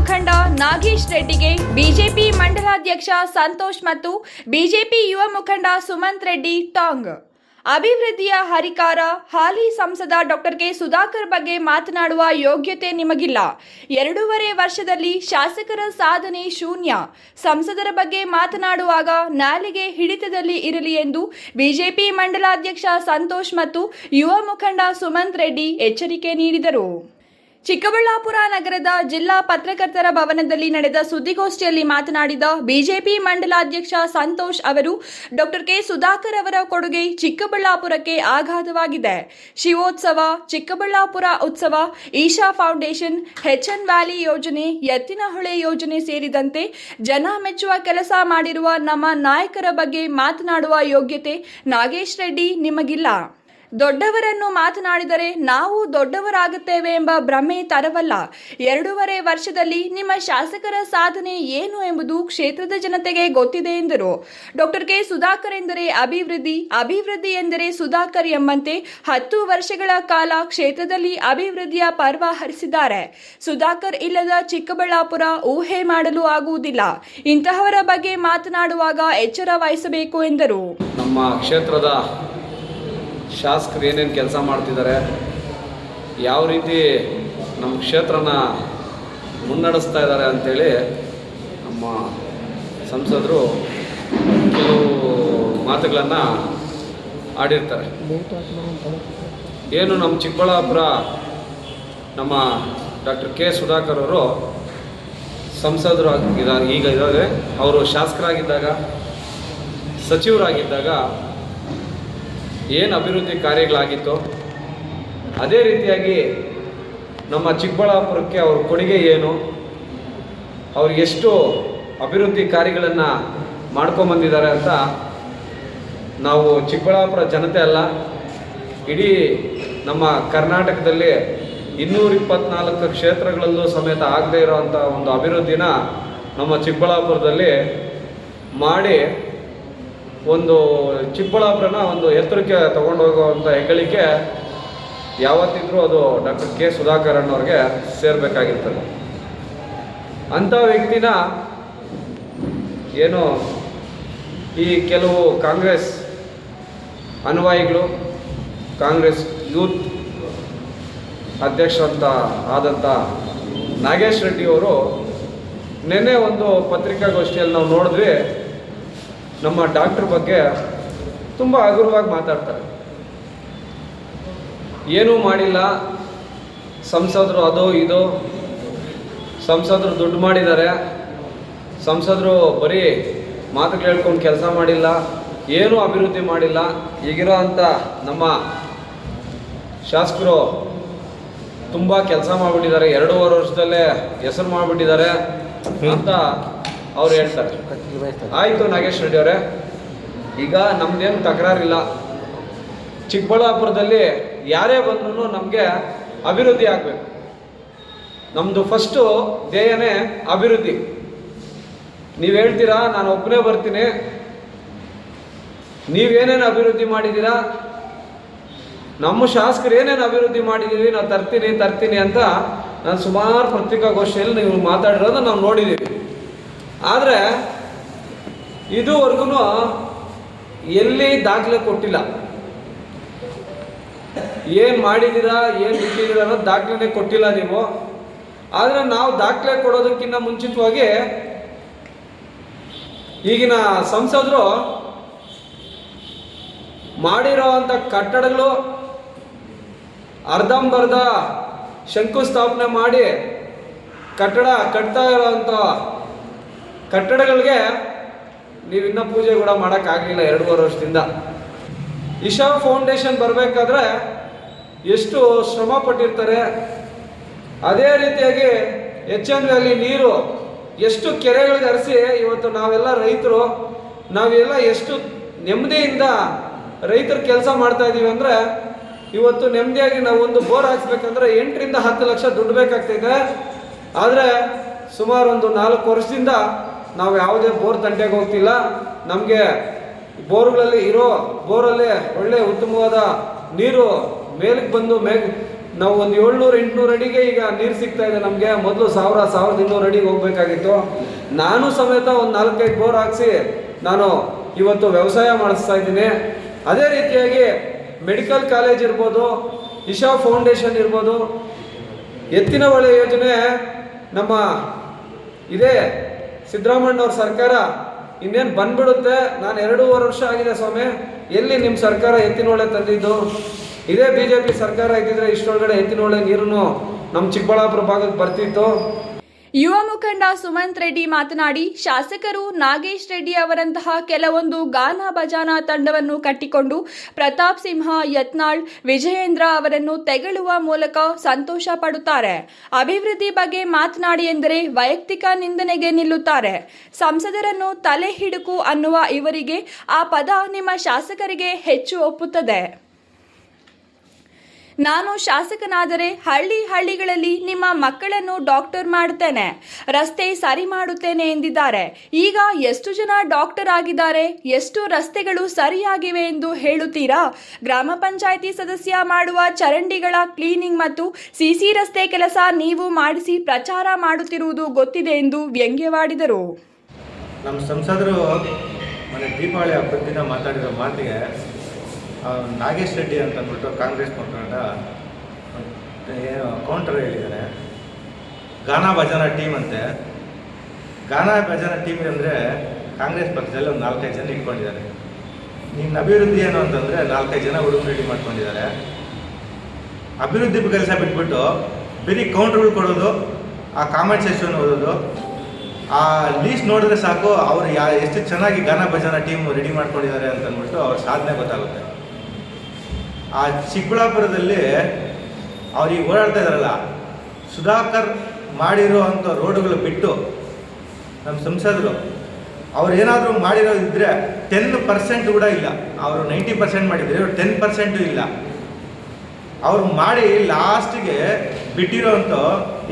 ಮುಖಂಡ ನಾಗೇಶ್ ರೆಡ್ಡಿಗೆ ಬಿಜೆಪಿ ಮಂಡಲಾಧ್ಯಕ್ಷ ಸಂತೋಷ್ ಮತ್ತು ಬಿಜೆಪಿ ಯುವ ಮುಖಂಡ ಸುಮಂತ್ ರೆಡ್ಡಿ ಟಾಂಗ್. ಅಭಿವೃದ್ಧಿಯ ಹರಿಕಾರ. ಹಾಲಿ ಸಂಸದ ಡಾಕ್ಟರ್ ಕೆ ಸುಧಾಕರ್ ಬಗ್ಗೆ ಮಾತನಾಡುವ ಯೋಗ್ಯತೆ ನಿಮಗಿಲ್ಲ. 2.5 ವರ್ಷದಲ್ಲಿ ಶಾಸಕರ ಸಾಧನೆ ಶೂನ್ಯ. ಸಂಸದರ ಬಗ್ಗೆ ಮಾತನಾಡುವಾಗ ನಾಲಿಗೆ ಹಿಡಿತದಲ್ಲಿ ಇರಲಿ ಎಂದು ಬಿಜೆಪಿ ಮಂಡಲಾಧ್ಯಕ್ಷ ಸಂತೋಷ್ ಮತ್ತು ಯುವ ಮುಖಂಡ ಸುಮಂತ್ ರೆಡ್ಡಿ ಎಚ್ಚರಿಕೆ ನೀಡಿದರು. ಚಿಕ್ಕಬಳ್ಳಾಪುರ ನಗರದ ಜಿಲ್ಲಾ ಪತ್ರಕರ್ತರ ಭವನದಲ್ಲಿ ನಡೆದ ಸುದ್ದಿಗೋಷ್ಠಿಯಲ್ಲಿ ಮಾತನಾಡಿದ ಬಿಜೆಪಿ ಮಂಡಲಾಧ್ಯಕ್ಷ ಸಂತೋಷ್ ಅವರು, ಡಾಕ್ಟರ್ ಕೆ ಸುಧಾಕರ್ ಅವರ ಕೊಡುಗೆ ಚಿಕ್ಕಬಳ್ಳಾಪುರಕ್ಕೆ ಆಘಾತವಾಗಿದೆ. ಶಿವೋತ್ಸವ, ಚಿಕ್ಕಬಳ್ಳಾಪುರ ಉತ್ಸವ, ಈಶಾ ಫೌಂಡೇಶನ್, HN ವ್ಯಾಲಿ ಯೋಜನೆ, ಎತ್ತಿನಹೊಳೆ ಯೋಜನೆ ಸೇರಿದಂತೆ ಜನ ಮೆಚ್ಚುವ ಕೆಲಸ ಮಾಡಿರುವ ನಮ್ಮ ನಾಯಕರ ಬಗ್ಗೆ ಮಾತನಾಡುವ ಯೋಗ್ಯತೆ ನಾಗೇಶ್ ರೆಡ್ಡಿ ನಿಮಗಿಲ್ಲ. ದೊಡ್ಡವರನ್ನು ಮಾತನಾಡಿದರೆ ನಾವು ದೊಡ್ಡವರಾಗುತ್ತೇವೆ ಎಂಬ ಭ್ರಮೆ ತರವಲ್ಲ. 2.5 ವರ್ಷದಲ್ಲಿ ನಿಮ್ಮ ಶಾಸಕರ ಸಾಧನೆ ಏನು ಎಂಬುದು ಕ್ಷೇತ್ರದ ಜನತೆಗೆ ಗೊತ್ತಿದೆ ಎಂದರು. ಡಾಕ್ಟರ್ ಕೆ ಸುಧಾಕರ್ ಎಂದರೆ ಅಭಿವೃದ್ಧಿ, ಅಭಿವೃದ್ಧಿ ಎಂದರೆ ಸುಧಾಕರ್ ಎಂಬಂತೆ 10 ವರ್ಷಗಳ ಕಾಲ ಕ್ಷೇತ್ರದಲ್ಲಿ ಅಭಿವೃದ್ಧಿಯ ಪರ್ವ ಹರಿಸಿದ್ದಾರೆ. ಸುಧಾಕರ್ ಇಲ್ಲದ ಚಿಕ್ಕಬಳ್ಳಾಪುರ ಊಹೆ ಮಾಡಲು ಆಗುವುದಿಲ್ಲ. ಇಂತಹವರ ಬಗ್ಗೆ ಮಾತನಾಡುವಾಗ ಎಚ್ಚರ ವಹಿಸಬೇಕು ಎಂದರು. ನಮ್ಮ ಕ್ಷೇತ್ರದ ಶಾಸಕರು ಏನೇನು ಕೆಲಸ ಮಾಡ್ತಿದ್ದಾರೆ, ಯಾವ ರೀತಿ ನಮ್ಮ ಕ್ಷೇತ್ರನ ಮುನ್ನಡೆಸ್ತಾ ಇದ್ದಾರೆ ಅಂಥೇಳಿ ನಮ್ಮ ಸಂಸದರು ಕೆಲವು ಮಾತುಗಳನ್ನು ಆಡಿರ್ತಾರೆ. ಏನು ನಮ್ಮ ಚಿಕ್ಕಬಳ್ಳಾಪುರ ನಮ್ಮ ಡಾಕ್ಟರ್ ಕೆ ಸುಧಾಕರ್ ಅವರು ಸಂಸದರು ಈಗ ಇದ್ದಾರೆ. ಅವರು ಶಾಸಕರಾಗಿದ್ದಾಗ, ಸಚಿವರಾಗಿದ್ದಾಗ ಏನು ಅಭಿವೃದ್ಧಿ ಕಾರ್ಯಗಳಾಗಿತ್ತು, ಅದೇ ರೀತಿಯಾಗಿ ನಮ್ಮ ಚಿಕ್ಕಬಳ್ಳಾಪುರಕ್ಕೆ ಅವ್ರ ಕೊಡುಗೆ ಏನು, ಅವ್ರು ಎಷ್ಟು ಅಭಿವೃದ್ಧಿ ಕಾರ್ಯಗಳನ್ನು ಮಾಡ್ಕೊಂಬಂದಿದ್ದಾರೆ ಅಂತ ನಾವು ಚಿಕ್ಕಬಳ್ಳಾಪುರ ಜನತೆ ಅಲ್ಲ, ಇಡೀ ನಮ್ಮ ಕರ್ನಾಟಕದಲ್ಲಿ 224 ಕ್ಷೇತ್ರಗಳಲ್ಲೂ ಸಮೇತ ಆಗದೇ ಇರೋವಂಥ ಒಂದು ಅಭಿವೃದ್ಧಿನ ನಮ್ಮ ಚಿಕ್ಕಬಳ್ಳಾಪುರದಲ್ಲಿ ಮಾಡಿ ಒಂದು ಚಿಕ್ಕಬಳ್ಳಾಪುರನ ಒಂದು ಎತ್ತರಕ್ಕೆ ತಗೊಂಡೋಗುವಂಥ ಹೆಗ್ಗಳಿಕೆ ಯಾವತ್ತಿದ್ರೂ ಅದು ಡಾಕ್ಟರ್ ಕೆ ಸುಧಾಕರ್ ಅನ್ನೋರಿಗೆ ಸೇರಬೇಕಾಗಿರ್ತದೆ. ಅಂಥ ವ್ಯಕ್ತಿನ ಏನು ಈ ಕೆಲವು ಕಾಂಗ್ರೆಸ್ ಅನುಯಾಯಿಗಳು, ಕಾಂಗ್ರೆಸ್ ಯೂತ್ ಅಧ್ಯಕ್ಷ ಆದಂಥ ನಾಗೇಶ್ ರೆಡ್ಡಿ ಅವರು ನಿನ್ನೆ ಒಂದು ಪತ್ರಿಕಾಗೋಷ್ಠಿಯಲ್ಲಿ ನಾವು ನೋಡಿದ್ವಿ, ನಮ್ಮ ಡಾಕ್ಟರ್ ಬಗ್ಗೆ ತುಂಬ ಹಗುರವಾಗಿ ಮಾತಾಡ್ತಾರೆ. ಏನೂ ಮಾಡಿಲ್ಲ, ಸಂಸದರು ಅದು ಇದು, ಸಂಸದರು ದುಡ್ಡು ಮಾಡಿದ್ದಾರೆ, ಸಂಸದರು ಬರೀ ಮಾತುಗಳು ಹೇಳ್ಕೊಂಡು ಕೆಲಸ ಮಾಡಿಲ್ಲ, ಏನೂ ಅಭಿವೃದ್ಧಿ ಮಾಡಿಲ್ಲ, ಈಗಿರೋ ಅಂಥ ನಮ್ಮ ಶಾಸಕರು ತುಂಬ ಕೆಲಸ ಮಾಡಿಬಿಟ್ಟಿದ್ದಾರೆ, 2.5 ವರ್ಷದಲ್ಲೇ ಹೆಸರು ಮಾಡಿಬಿಟ್ಟಿದ್ದಾರೆ ಅಂತ ಅವ್ರು ಹೇಳ್ತಾರೆ. ಆಯಿತು ನಾಗೇಶ್ ರೆಡ್ಡಿ ಅವರೇ, ಈಗ ನಮ್ದೇನು ತಕರಾರಿಲ್ಲ. ಚಿಕ್ಕಬಳ್ಳಾಪುರದಲ್ಲಿ ಯಾರೇ ಬಂದ್ರೂ ನಮಗೆ ಅಭಿವೃದ್ಧಿ ಆಗಬೇಕು. ನಮ್ಮದು ಫಸ್ಟು ಧ್ಯೇಯನೇ ಅಭಿವೃದ್ಧಿ. ನೀವು ಹೇಳ್ತೀರಾ ನಾನು ಒಬ್ಬನೇ ಬರ್ತೀನಿ, ನೀವೇನೇನು ಅಭಿವೃದ್ಧಿ ಮಾಡಿದ್ದೀರಾ, ನಮ್ಮ ಶಾಸಕರು ಏನೇನು ಅಭಿವೃದ್ಧಿ ಮಾಡಿದ್ದೀವಿ, ನಾವು ತರ್ತೀನಿ ಅಂತ ನಾನು ಸುಮಾರು ಪತ್ರಿಕಾಗೋಷ್ಠಿಯಲ್ಲಿ ನೀವು ಮಾತಾಡಿರೋದು ನಾವು ನೋಡಿದ್ದೀವಿ. ಆದರೆ ಇದುವರೆಗೂ ಎಲ್ಲಿ ದಾಖಲೆ ಕೊಟ್ಟಿಲ್ಲ. ಏನು ಮಾಡಿದ್ದೀರಾ, ಏನು ಬಿಟ್ಟಿದ್ದೀರಾ ಅನ್ನೋದು ದಾಖಲೆ ಕೊಟ್ಟಿಲ್ಲ ನೀವು. ಆದರೆ ನಾವು ದಾಖಲೆ ಕೊಡೋದಕ್ಕಿಂತ ಮುಂಚಿತವಾಗಿ ಈಗಿನ ಸಂಸದರು ಮಾಡಿರೋ ಅಂಥ ಕಟ್ಟಡಗಳು ಅರ್ಧಂಬರ್ಧ ಶಂಕುಸ್ಥಾಪನೆ ಮಾಡಿ ಕಟ್ಟಡ ಕಟ್ತಾ ಇರೋವಂಥ ಕಟ್ಟಡಗಳಿಗೆ ನೀವಿನ್ನೂ ಪೂಜೆ ಕೂಡ ಮಾಡೋಕ್ಕಾಗಲಿಲ್ಲ 2.5 ವರ್ಷದಿಂದ. ಈಶಾ ಫೌಂಡೇಶನ್ ಬರಬೇಕಾದ್ರೆ ಎಷ್ಟು ಶ್ರಮ ಪಟ್ಟಿರ್ತಾರೆ. ಅದೇ ರೀತಿಯಾಗಿ HN ವ್ಯಾಲಿ ನೀರು ಎಷ್ಟು ಕೆರೆಗಳಿಗೆ ಹರಿಸಿ ಇವತ್ತು ನಾವೆಲ್ಲ ರೈತರು ನಾವೆಲ್ಲ ಎಷ್ಟು ನೆಮ್ಮದಿಯಿಂದ ರೈತರು ಕೆಲಸ ಮಾಡ್ತಾ ಇದ್ದೀವಿ ಅಂದರೆ, ಇವತ್ತು ನೆಮ್ಮದಿಯಾಗಿ ನಾವು ಒಂದು ಬೋರ್ ಹಾಕ್ಸ್ಬೇಕಂದ್ರೆ 8 ರಿಂದ 10 ಲಕ್ಷ ದುಡ್ಡು ಬೇಕಾಗ್ತಿದೆ. ಆದರೆ ಸುಮಾರು ಒಂದು 4 ವರ್ಷದಿಂದ ನಾವು ಯಾವುದೇ ಬೋರ್ ತಂಟೆಗೆ ಹೋಗ್ತಿಲ್ಲ. ನಮಗೆ ಬೋರ್ಗಳಲ್ಲಿ ಬೋರಲ್ಲಿ ಒಳ್ಳೆ ಉತ್ತಮವಾದ ನೀರು ಮೇಲಕ್ಕೆ ಬಂದು ನಾವು ಒಂದು 700-800 ಅಡಿಗೆ ಈಗ ನೀರು ಸಿಗ್ತಾ ಇದೆ ನಮಗೆ. ಮೊದಲು 1000-1200 ಅಡಿಗೆ ಹೋಗ್ಬೇಕಾಗಿತ್ತು. ನಾನು ಸಮೇತ ಒಂದು 4-5 ಬೋರ್ ಹಾಕ್ಸಿ ನಾನು ಇವತ್ತು ವ್ಯವಸಾಯ ಮಾಡಿಸ್ತಾ ಇದ್ದೀನಿ. ಅದೇ ರೀತಿಯಾಗಿ ಮೆಡಿಕಲ್ ಕಾಲೇಜ್ ಇರ್ಬೋದು, ಇಶಾ ಫೌಂಡೇಶನ್ ಇರ್ಬೋದು, ಎತ್ತಿನ ಹೊಳೆ ಯೋಜನೆ ನಮ್ಮ ಇದೇ ಸಿದ್ದರಾಮಣ್ಣವ್ರ ಸರ್ಕಾರ ಇನ್ನೇನು ಬಂದ್ಬಿಡುತ್ತೆ. ನಾನು 2.5 ವರ್ಷ ಆಗಿದೆ ಸ್ವಾಮಿ, ಎಲ್ಲಿ ನಿಮ್ಮ ಸರ್ಕಾರ ಎತ್ತಿನ ಹೊಳೆ ತಂದಿದ್ದು? ಇದೇ BJP ಸರ್ಕಾರ ಇದ್ದಿದ್ರೆ ಇಷ್ಟೊಳಗಡೆ ಎತ್ತಿನ ಹೊಳೆ ನೀರು ನಮ್ಮ ಚಿಕ್ಕಬಳ್ಳಾಪುರ ಭಾಗಕ್ಕೆ ಬರ್ತಿತ್ತು. ಯುವ ಮುಖಂಡ ಸುಮಂತ್ ರೆಡ್ಡಿ ಮಾತನಾಡಿ, ಶಾಸಕರು ನಾಗೇಶ್ ರೆಡ್ಡಿ ಅವರಂತಹ ಕೆಲವೊಂದು ಗಾನ ಭಜನಾ ತಂಡವನ್ನು ಕಟ್ಟಿಕೊಂಡು ಪ್ರತಾಪ್ ಸಿಂಹ, ಯತ್ನಾಳ್, ವಿಜಯೇಂದ್ರ ಅವರನ್ನು ತೆಗಳುವ ಮೂಲಕ ಸಂತೋಷ ಪಡುತ್ತಾರೆ. ಅಭಿವೃದ್ಧಿ ಬಗ್ಗೆ ಮಾತನಾಡಿ ಎಂದರೆ ವೈಯಕ್ತಿಕ ನಿಂದನೆಗೆ ನಿಲ್ಲುತ್ತಾರೆ. ಸಂಸದರನ್ನು ತಲೆ ಹಿಡುಕು ಅನ್ನುವ ಇವರಿಗೆ ಆ ಪದ ನಿಮ್ಮ ಶಾಸಕರಿಗೆ ಹೆಚ್ಚು ಒಪ್ಪುತ್ತದೆ. ನಾನು ಶಾಸಕನಾದರೆ ಹಳ್ಳಿಗಳಲ್ಲಿ ನಿಮ್ಮ ಮಕ್ಕಳನ್ನು ಡಾಕ್ಟರ್ ಮಾಡುತ್ತೇನೆ, ರಸ್ತೆ ಸರಿ ಮಾಡುತ್ತೇನೆ ಎಂದಿದ್ದಾರೆ. ಈಗ ಎಷ್ಟು ಜನ ಡಾಕ್ಟರ್ ಆಗಿದ್ದಾರೆ, ಎಷ್ಟು ರಸ್ತೆಗಳು ಸರಿಯಾಗಿವೆ ಎಂದು ಹೇಳುತ್ತೀರಾ? ಗ್ರಾಮ ಪಂಚಾಯಿತಿ ಸದಸ್ಯ ಮಾಡುವ ಚರಂಡಿಗಳ ಕ್ಲೀನಿಂಗ್ ಮತ್ತು ಸಿಸಿ ರಸ್ತೆ ಕೆಲಸ ನೀವು ಮಾಡಿಸಿ ಪ್ರಚಾರ ಮಾಡುತ್ತಿರುವುದು ಗೊತ್ತಿದೆ ಎಂದು ವ್ಯಂಗ್ಯವಾಡಿದರು. ನಮ್ಮ ಸಂಸದರು ಮೊನ್ನೆ ದೀಪಾವಳಿ ಹಬ್ಬದ ದಿನ ಮಾತಾಡಿರೋ ಮಾತಿಗೆ ನಾಗೇಶ್ ರೆಡ್ಡಿ ಅಂತ ಅಂದ್ಬಿಟ್ಟು ಕಾಂಗ್ರೆಸ್ ಮುಖಂಡ ಏನು ಕೌಂಟರ್ ಹೇಳಿದ್ದಾರೆ. ಗಾನ ಭಜನಾ ಟೀಮ್ ಅಂತೆ. ಗಾನ ಭಜನಾ ಟೀಮ್ ಅಂದರೆ ಕಾಂಗ್ರೆಸ್ ಪಕ್ಷದಲ್ಲಿ ಒಂದು 4-5 ಜನ ಇಟ್ಕೊಂಡಿದ್ದಾರೆ. ನಿನ್ನ ಅಭಿವೃದ್ಧಿ ಏನು ಅಂತಂದರೆ 4-5 ಜನ ಹುಡುಗರು ರೆಡಿ ಮಾಡ್ಕೊಂಡಿದ್ದಾರೆ. ಅಭಿವೃದ್ಧಿ ಕೆಲಸ ಬಿಟ್ಬಿಟ್ಟು ಬರೀ ಕೌಂಟ್ರುಗಳು ಕೊಡೋದು, ಆ ಕಾಮೆಂಟ್ ಸೆಕ್ಷನ್ ಓದೋದು, ಆ ಲೀಸ್ಟ್ ನೋಡಿದ್ರೆ ಸಾಕು ಅವರು ಎಷ್ಟು ಚೆನ್ನಾಗಿ ಗಾನ ಭಜನಾ ಟೀಮ್ ರೆಡಿ ಮಾಡ್ಕೊಂಡಿದ್ದಾರೆ ಅಂತ ಅಂದ್ಬಿಟ್ಟು ಅವ್ರ ಸಾಧನೆ ಗೊತ್ತಾಗುತ್ತೆ. ಆ ಚಿಕ್ಕಬಳ್ಳಾಪುರದಲ್ಲಿ ಅವ್ರಿಗೆ ಓಡಾಡ್ತಾ ಇದ್ದಾರಲ್ಲ, ಸುಧಾಕರ್ ಮಾಡಿರೋ ಅಂಥ ರೋಡುಗಳು ಬಿಟ್ಟು ನಮ್ಮ ಸಂಸದರು ಅವ್ರು ಏನಾದರೂ ಮಾಡಿರೋದಿದ್ದರೆ 10% ಕೂಡ ಇಲ್ಲ. ಅವರು 90% ಮಾಡಿದರೆ 10% ಇಲ್ಲ. ಅವ್ರು ಮಾಡಿ ಲಾಸ್ಟಿಗೆ ಬಿಟ್ಟಿರೋಂಥ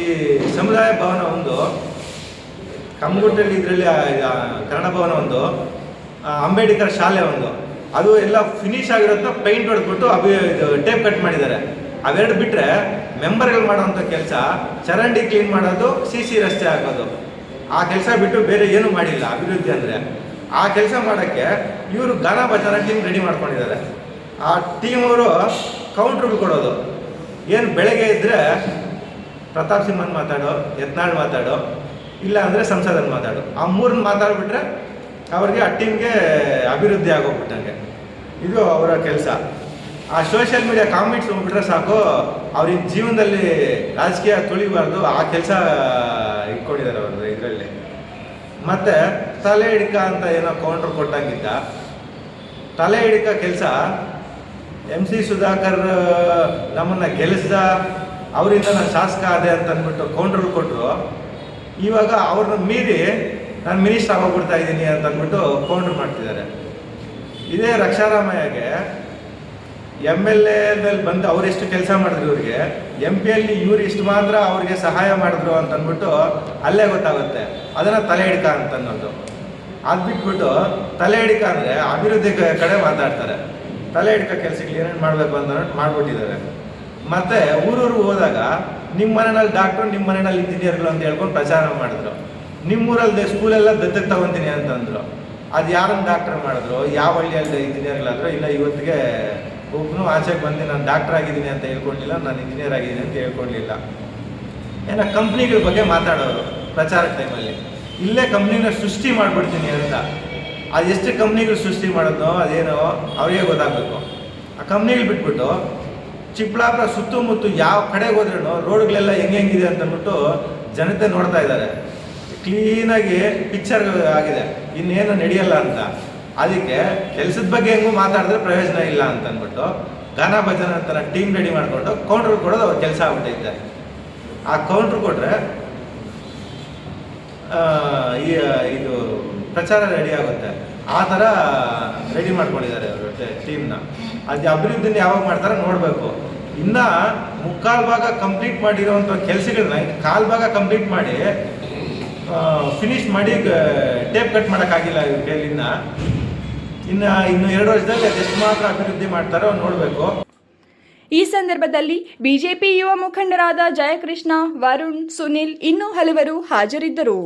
ಈ ಸಮುದಾಯ ಭವನ ಒಂದು, ಕಮ್ಮಗುಟ್ಟಲ್ಲಿ ಇದರಲ್ಲಿ ಕನ್ನಡ ಭವನ ಒಂದು, ಅಂಬೇಡ್ಕರ್ ಶಾಲೆ ಒಂದು, ಅದು ಎಲ್ಲ ಫಿನಿಶ್ ಆಗಿರೋದನ್ನ ಪೈಂಟ್ ಹೊಡೆದ್ಬಿಟ್ಟು ಇದು ಟೇಪ್ ಕಟ್ ಮಾಡಿದ್ದಾರೆ. ಅವೆರಡು ಬಿಟ್ಟರೆ ಮೆಂಬರ್ಗಳು ಮಾಡೋವಂಥ ಕೆಲಸ ಚರಂಡಿ ಕ್ಲೀನ್ ಮಾಡೋದು, CC ರಸ್ತೆ ಹಾಕೋದು, ಆ ಕೆಲಸ ಬಿಟ್ಟು ಬೇರೆ ಏನೂ ಮಾಡಿಲ್ಲ ಅಭಿವೃದ್ಧಿ ಅಂದರೆ. ಆ ಕೆಲಸ ಮಾಡೋಕ್ಕೆ ಇವರು ಗಾನ ಭಜನಾ ಟೀಮ್ ರೆಡಿ ಮಾಡ್ಕೊಂಡಿದ್ದಾರೆ. ಆ ಟೀಮ್ ಅವರು ಕೌಂಟ್ರುಗಳು ಕೊಡೋದು ಏನು, ಬೆಳಗ್ಗೆ ಇದ್ದರೆ ಪ್ರತಾಪ್ ಸಿಂಹನ್ ಮಾತಾಡೋ, ಯತ್ನಾಳ್ ಮಾತಾಡೋ, ಇಲ್ಲ ಅಂದರೆ ಸಂಸದನ್ ಮಾತಾಡು, ಆ ಮೂರನ್ನ ಮಾತಾಡ್ಬಿಟ್ರೆ ಅವ್ರಿಗೆ ಆ ಟೀಮ್ಗೆ ಅಭಿವೃದ್ಧಿ ಆಗೋಗ್ಬಿಟ್ಟಂಗೆ. ಇದು ಅವರ ಕೆಲಸ. ಆ ಸೋಷಿಯಲ್ ಮೀಡಿಯಾ ಕಾಮೆಂಟ್ಸ್ ಹೋಗ್ಬಿಟ್ರೆ ಸಾಕು, ಅವ್ರಿಗೆ ಜೀವನದಲ್ಲಿ ರಾಜಕೀಯ ತುಳಿಬಾರ್ದು, ಆ ಕೆಲಸ ಇಟ್ಕೊಂಡಿದ್ದಾರೆ ಅವರು ಇದರಲ್ಲಿ. ಮತ್ತು ತಲೆ ಹಿಡ್ಕ ಅಂತ ಏನೋ ಕೌಂಟ್ರ್ ಕೊಟ್ಟಂಗಿದ್ದ, ತಲೆ ಹಿಡ್ಕ ಕೆಲಸ MC ಸುಧಾಕರ್ ನಮ್ಮನ್ನು ಗೆಲ್ಲಿಸ್ದ, ಅವರಿಂದ ನಾನು ಶಾಸಕ ಆದೆ ಅಂತ ಅಂದ್ಬಿಟ್ಟು ಕೌಂಟ್ರ್ ಕೊಟ್ಟರು. ಇವಾಗ ಅವ್ರನ್ನ ಮೀರಿ ನಾನು ಮಿನಿಸ್ಟರ್ ಆಗೋಗ್ಬಿಡ್ತಾ ಇದ್ದೀನಿ ಅಂತ ಅಂದ್ಬಿಟ್ಟು ಕೌಂಟ್ರ್ ಮಾಡ್ತಿದ್ದಾರೆ. ಇದೇ ರಕ್ಷಾರಾಮಯ್ಯಗೆ MLAದಲ್ಲಿ ಬಂದು ಅವರೆಷ್ಟು ಕೆಲಸ ಮಾಡಿದ್ರು, ಇವ್ರಿಗೆ MP ಇವ್ರು ಇಷ್ಟು ಮಾತ್ರ ಅವ್ರಿಗೆ ಸಹಾಯ ಮಾಡಿದ್ರು ಅಂತ ಅಂದ್ಬಿಟ್ಟು ಅಲ್ಲೇ ಗೊತ್ತಾಗುತ್ತೆ. ಅದನ್ನು ತಲೆ ಹಿಡ್ಕ ಅಂತ ಅನ್ನೋದು. ಅದು ಬಿಟ್ಬಿಟ್ಟು ತಲೆ ಹಿಡ್ಕ ಅಂದರೆ ಅಭಿವೃದ್ಧಿ ಕಡೆ ಮಾತಾಡ್ತಾರೆ. ತಲೆ ಹಿಡ್ಕ ಕೆಲಸಕ್ಕೆ ಏನೇನು ಮಾಡಬೇಕು ಅಂತ ಮಾಡಿಬಿಟ್ಟಿದ್ದಾರೆ. ಮತ್ತು ಊರೂರು ಹೋದಾಗ ನಿಮ್ಮ ಮನೆಯಲ್ಲಿ ಡಾಕ್ಟ್ರು, ನಿಮ್ಮ ಮನೆಯಲ್ಲಿ ಇಂಜಿನಿಯರ್ಗಳು ಅಂತ ಹೇಳ್ಕೊಂಡು ಪ್ರಚಾರ ಮಾಡಿದ್ರು. ನಿಮ್ಮೂರಲ್ಲಿ ಸ್ಕೂಲೆಲ್ಲ ದತ್ತಕ್ಕೆ ತಗೊತೀನಿ ಅಂತಂದರು. ಅದು ಯಾರನ್ನು ಡಾಕ್ಟರ್ ಮಾಡಿದ್ರು, ಯಾವ ಹಳ್ಳಿಯಲ್ಲಿ ಇಂಜಿನಿಯರ್ಗಳಾದರೂ ಇಲ್ಲ. ಇವತ್ತಿಗೆ ಒಬ್ಬನು ಆಚೆಗೆ ಬಂದು ನಾನು ಡಾಕ್ಟರ್ ಆಗಿದ್ದೀನಿ ಅಂತ ಹೇಳ್ಕೊಂಡಿಲ್ಲ, ನಾನು ಇಂಜಿನಿಯರ್ ಆಗಿದ್ದೀನಿ ಅಂತ ಹೇಳ್ಕೊಡ್ಲಿಲ್ಲ. ಏನೋ ಕಂಪ್ನಿಗಳ ಬಗ್ಗೆ ಮಾತಾಡೋರು ಪ್ರಚಾರ ಟೈಮಲ್ಲಿ, ಇಲ್ಲೇ ಕಂಪ್ನಿನ ಸೃಷ್ಟಿ ಮಾಡಿಬಿಡ್ತೀನಿ ಅಂತ. ಅದು ಎಷ್ಟು ಕಂಪ್ನಿಗಳು ಸೃಷ್ಟಿ ಮಾಡೋದು ಅದೇನೋ ಅವ್ರಿಗೆ ಗೊತ್ತಾಗಬೇಕು. ಆ ಕಂಪ್ನಿಗಳು ಬಿಟ್ಬಿಟ್ಟು ಚಿಕ್ಕಬಳ್ಳಾಪುರ ಸುತ್ತಮುತ್ತ ಯಾವ ಕಡೆಗೆ ಹೋದ್ರೂ ರೋಡ್ಗಳೆಲ್ಲ ಹೆಂಗಿದೆ ಅಂತಂದ್ಬಿಟ್ಟು ಜನತೆ ನೋಡ್ತಾ ಇದ್ದಾರೆ. ಕ್ಲೀನಾಗಿ ಪಿಕ್ಚರ್ ಆಗಿದೆ, ಇನ್ನೇನು ನಡೆಯಲ್ಲ ಅಂತ. ಅದಕ್ಕೆ ಕೆಲಸದ ಬಗ್ಗೆ ಹೆಂಗೂ ಮಾತಾಡಿದ್ರೆ ಪ್ರಯೋಜನ ಇಲ್ಲ ಅಂತ ಅಂದ್ಬಿಟ್ಟು ಗಾನ ಭಜನ ಅಂತ ಟೀಮ್ ರೆಡಿ ಮಾಡಿಕೊಂಡು ಕೌಂಟ್ರ್ ಕೊಡೋದು ಅವ್ರ ಕೆಲಸ ಆಗ್ಬಿಟ್ಟೈತೆ. ಆ ಕೌಂಟ್ರ್ ಕೊಟ್ಟರೆ ಇದು ಪ್ರಚಾರ ರೆಡಿ ಆಗುತ್ತೆ. ಆ ಥರ ರೆಡಿ ಮಾಡ್ಕೊಂಡಿದ್ದಾರೆ ಅವರು ಟೀಮ್ನ. ಅದು ಅಭಿವೃದ್ಧಿನ ಯಾವಾಗ ಮಾಡ್ತಾರೆ ನೋಡಬೇಕು. ಇನ್ನು ಮುಕ್ಕಾಲು ಭಾಗ ಕಂಪ್ಲೀಟ್ ಮಾಡಿರೋವಂಥ ಕೆಲಸಗಳನ್ನ ಕಾಲು ಭಾಗ ಕಂಪ್ಲೀಟ್ ಮಾಡಿ ಫಿನಿಶ್ ಮಾಡಿ ಟೇಪ್ ಕಟ್ ಮಾಡೋಕ್ಕಾಗಿಲ್ಲ ಇವ್ರ ಕೈಲಿಂದ. ಇನ್ನು 2 ವರ್ಷದಲ್ಲಿ ಅದೆಷ್ಟು ಮಾತ್ರ ಅಭಿವೃದ್ಧಿ ಮಾಡ್ತಾರೋ ನೋಡಬೇಕು. ಈ ಸಂದರ್ಭದಲ್ಲಿ ಬಿಜೆಪಿ ಯುವ ಮುಖಂಡರಾದ ಜಯಕೃಷ್ಣ, ವರುಣ್, ಸುನಿಲ್ ಇನ್ನೂ ಹಲವರು ಹಾಜರಿದ್ದರು.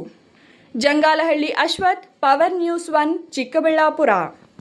Jangalahalli Ashwath, power news 1, Chikkaballapur.